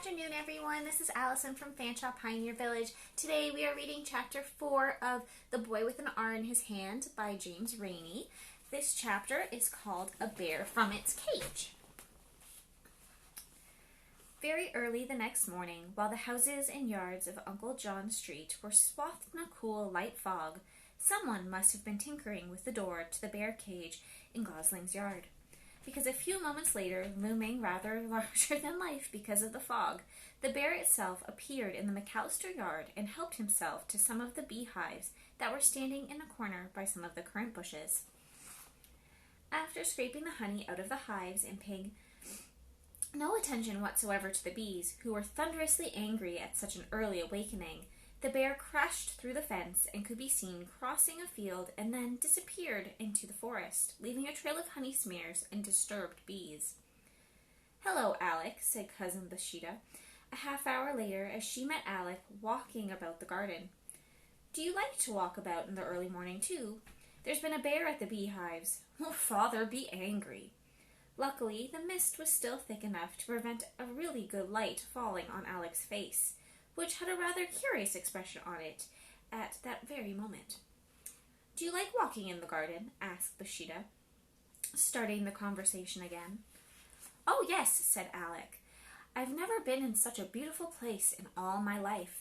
afternoon, everyone. This is Allison from Fanshawe Pioneer Village. Today we are reading Chapter 4 of The Boy with an R in His Hand by James Rainey. This chapter is called A Bear from Its Cage. Very early the next morning, while the houses and yards of Uncle John Street were swathed in a cool, light fog, someone must have been tinkering with the door to the bear cage in Gosling's yard. Because a few moments later, looming rather larger than life because of the fog, the bear itself appeared in the McAllister yard and helped himself to some of the beehives that were standing in a corner by some of the currant bushes. After scraping the honey out of the hives and paying no attention whatsoever to the bees, who were thunderously angry at such an early awakening, the bear crashed through the fence and could be seen crossing a field and then disappeared into the forest, leaving a trail of honey smears and disturbed bees. "Hello, Alec," said Cousin Bathsheba, a half-hour later, as she met Alec walking about the garden. "Do you like to walk about in the early morning, too? There's been a bear at the beehives. Will Father be angry?" Luckily, the mist was still thick enough to prevent a really good light falling on Alec's face, which had a rather curious expression on it at that very moment. "Do you like walking in the garden?" asked Bathsheba, starting the conversation again. "Oh, yes," said Alec. "I've never been in such a beautiful place in all my life."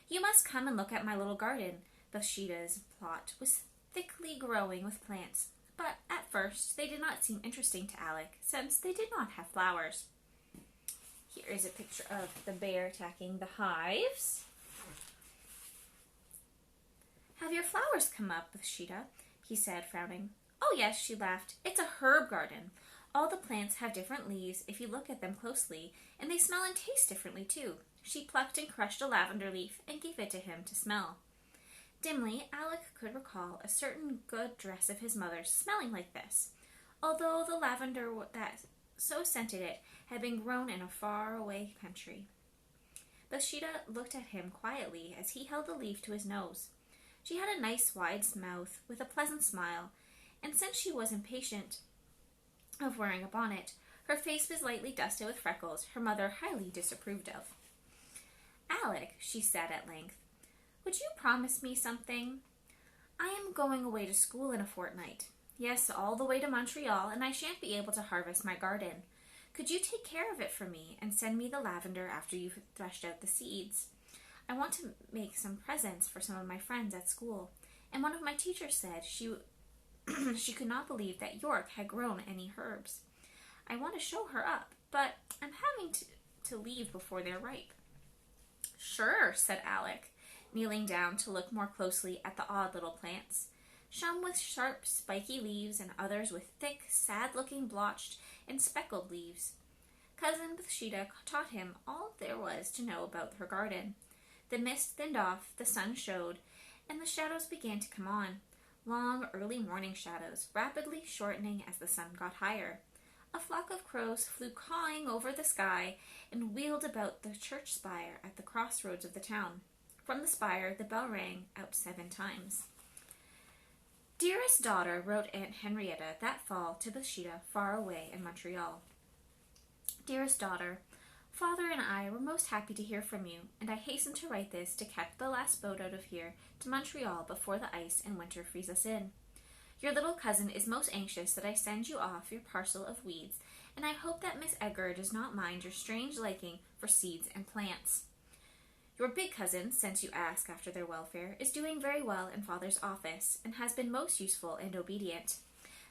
"You must come and look at my little garden." Bathsheba's plot was thickly growing with plants, but at first they did not seem interesting to Alec, since they did not have flowers. Here is a picture of the bear attacking the hives. "Have your flowers come up, Bathsheba?" he said, frowning. "Oh, yes," she laughed. "It's a herb garden. All the plants have different leaves if you look at them closely, and they smell and taste differently, too." She plucked and crushed a lavender leaf and gave it to him to smell. Dimly, Alec could recall a certain good dress of his mother's smelling like this, although the lavender that so scented it had been grown in a far-away country. Bathsheba looked at him quietly as he held the leaf to his nose. She had a nice wide mouth with a pleasant smile, and since she was impatient of wearing a bonnet, her face was lightly dusted with freckles her mother highly disapproved of. "Alec," she said at length, "would you promise me something? I am going away to school in a fortnight. Yes, all the way to Montreal, and I shan't be able to harvest my garden. Could you take care of it for me and send me the lavender after you've threshed out the seeds? I want to make some presents for some of my friends at school, and one of my teachers said she could not believe that York had grown any herbs. I want to show her up, but I'm having to leave before they're ripe." "Sure," said Alec, kneeling down to look more closely at the odd little plants, some with sharp, spiky leaves and others with thick, sad-looking blotched and speckled leaves. Cousin Bathsheba taught him all there was to know about her garden. The mist thinned off, the sun showed, and the shadows began to come on, long early morning shadows, rapidly shortening as the sun got higher. A flock of crows flew cawing over the sky and wheeled about the church spire at the crossroads of the town. From the spire, the bell rang out 7 times. "Dearest daughter," wrote Aunt Henrietta that fall to Bathsheba far away in Montreal. "Dearest daughter, Father and I were most happy to hear from you, and I hastened to write this to catch the last boat out of here to Montreal before the ice and winter freeze us in. Your little cousin is most anxious that I send you off your parcel of weeds, and I hope that Miss Edgar does not mind your strange liking for seeds and plants. Your big cousin, since you ask after their welfare, is doing very well in Father's office, and has been most useful and obedient.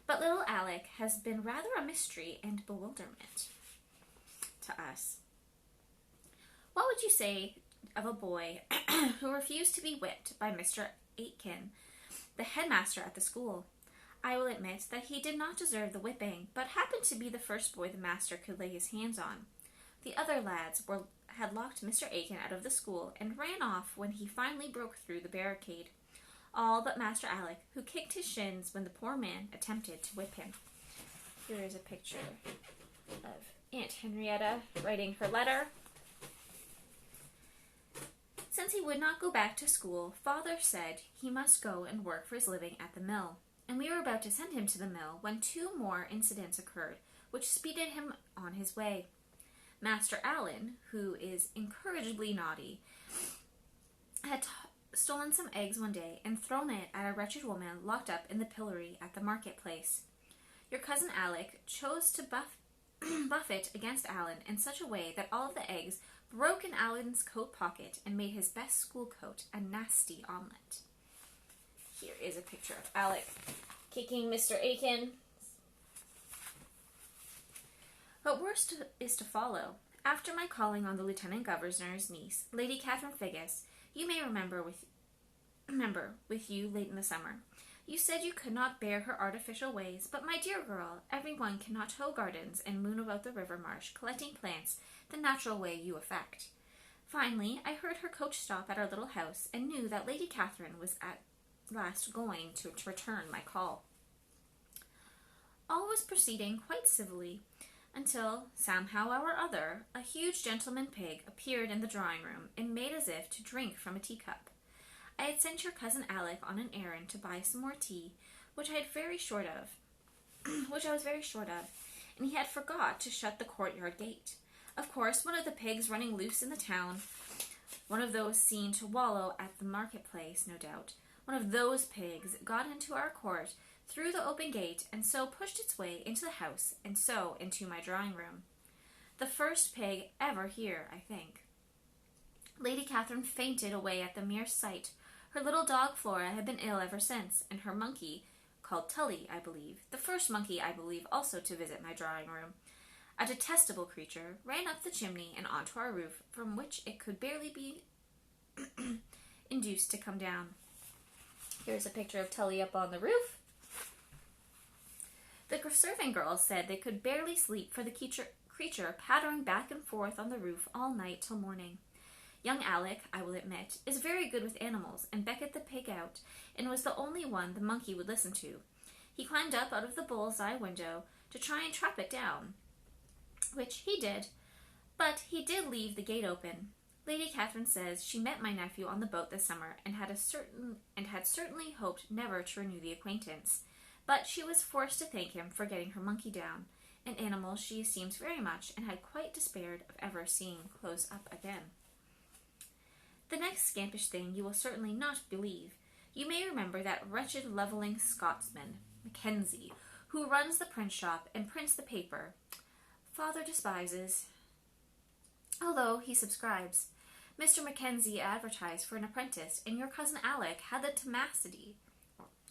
But little Alec has been rather a mystery and bewilderment to us. What would you say of a boy who refused to be whipped by Mr. Aitken, the headmaster at the school? I will admit that he did not deserve the whipping, but happened to be the first boy the master could lay his hands on. The other lads had locked Mr. Aitken out of the school and ran off when he finally broke through the barricade. All but Master Alec, who kicked his shins when the poor man attempted to whip him." Here is a picture of Aunt Henrietta writing her letter. "Since he would not go back to school, Father said he must go and work for his living at the mill, and we were about to send him to the mill when 2 more incidents occurred, which speeded him on his way. Master Allen, who is incorrigibly naughty, had stolen some eggs one day and thrown it at a wretched woman locked up in the pillory at the marketplace. Your cousin Alec chose to buff it against Allen in such a way that all of the eggs broke in Allen's coat pocket and made his best school coat a nasty omelet. Here is a picture of Alec kicking Mr. Aiken. But worse is to follow. After my calling on the Lieutenant Governor's niece, Lady Catherine Figgis, you may remember with you late in the summer. You said you could not bear her artificial ways, but my dear girl, everyone cannot hoe gardens and moon about the river marsh, collecting plants the natural way you affect. Finally, I heard her coach stop at our little house and knew that Lady Catherine was at last going to return my call. All was proceeding quite civilly until, somehow or other, a huge gentleman pig appeared in the drawing-room and made as if to drink from a teacup. I had sent your cousin Alec on an errand to buy some more tea, which I was very short of, and he had forgot to shut the courtyard gate. Of course, one of the pigs running loose in the town, one of those seen to wallow at the marketplace, no doubt, one of those pigs got into our court through the open gate, and so pushed its way into the house, and so into my drawing-room. The first pig ever here, I think. Lady Catherine fainted away at the mere sight. Her little dog Flora had been ill ever since, and her monkey, called Tully, I believe, the first monkey, I believe, also to visit my drawing-room, a detestable creature, ran up the chimney and onto our roof, from which it could barely be induced to come down. Here's a picture of Tully up on the roof. The serving girls said they could barely sleep for the creature pattering back and forth on the roof all night till morning. Young Alec, I will admit, is very good with animals, and beckoned the pig out, and was the only one the monkey would listen to. He climbed up out of the bull's-eye window to try and trap it down, which he did, but he did leave the gate open. Lady Catherine says she met my nephew on the boat this summer, and had certainly hoped never to renew the acquaintance, but she was forced to thank him for getting her monkey down, an animal she esteems very much, and had quite despaired of ever seeing close up again. The next scampish thing you will certainly not believe. You may remember that wretched levelling Scotsman, Mackenzie, who runs the print shop and prints the paper. Father despises, although he subscribes. Mr. Mackenzie advertised for an apprentice, and your cousin Alec had the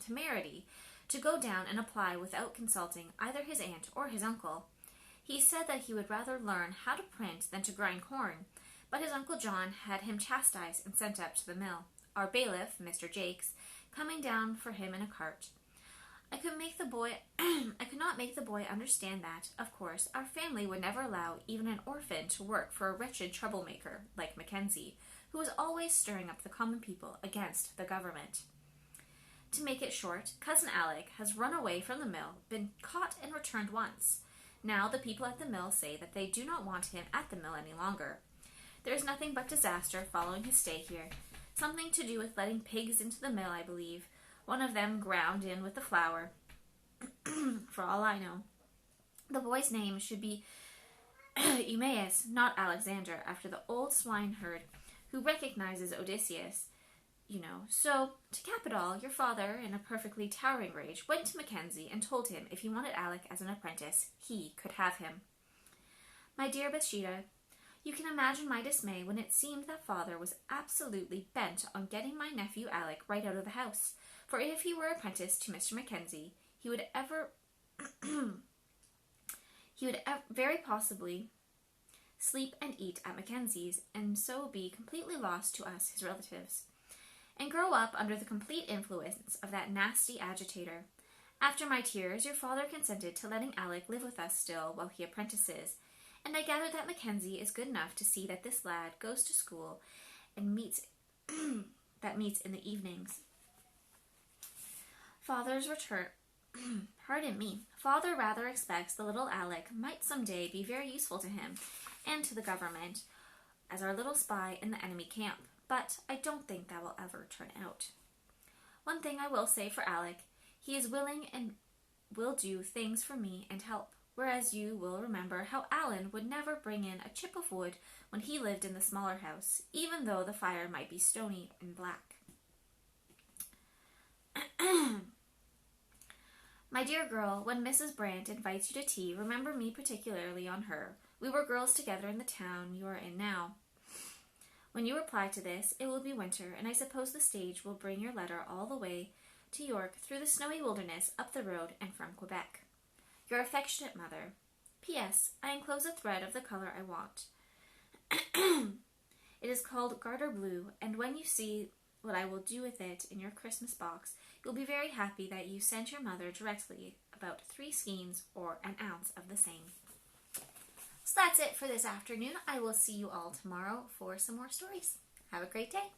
temerity to go down and apply without consulting either his aunt or his uncle. He said that he would rather learn how to print than to grind corn, but his Uncle John had him chastised and sent up to the mill, our bailiff, Mr. Jakes, coming down for him in a cart. I could not make the boy understand that, of course, our family would never allow even an orphan to work for a wretched troublemaker like Mackenzie, who was always stirring up the common people against the government. To make it short, Cousin Alec has run away from the mill, been caught and returned once. Now the people at the mill say that they do not want him at the mill any longer. There is nothing but disaster following his stay here. Something to do with letting pigs into the mill, I believe. One of them ground in with the flour, for all I know. The boy's name should be Eumaeus, not Alexander, after the old swineherd who recognizes Odysseus, So, to cap it all, your father, in a perfectly towering rage, went to Mackenzie and told him if he wanted Alec as an apprentice, he could have him. My dear Bathsheba, you can imagine my dismay when it seemed that father was absolutely bent on getting my nephew Alec right out of the house, for if he were apprenticed to Mr. Mackenzie, he would very possibly sleep and eat at Mackenzie's, and so be completely lost to us, his relatives, and grow up under the complete influence of that nasty agitator. After my tears, your father consented to letting Alec live with us still while he apprentices, and I gather that Mackenzie is good enough to see that this lad goes to school and meets in the evenings. Father rather expects the little Alec might some day be very useful to him and to the government as our little spy in the enemy camp, but I don't think that will ever turn out. One thing I will say for Alec, he is willing and will do things for me and help, whereas you will remember how Alan would never bring in a chip of wood when he lived in the smaller house, even though the fire might be stony and black. My dear girl, when Mrs. Brandt invites you to tea, remember me particularly on her. We were girls together in the town you are in now. When you reply to this, it will be winter, and I suppose the stage will bring your letter all the way to York through the snowy wilderness, up the road, and from Quebec. Your affectionate mother. P.S. I enclose a thread of the color I want. It is called Garter Blue, and when you see what I will do with it in your Christmas box, you'll be very happy that you sent your mother directly about 3 skeins or an ounce of the same. So that's it for this afternoon. I will see you all tomorrow for some more stories. Have a great day.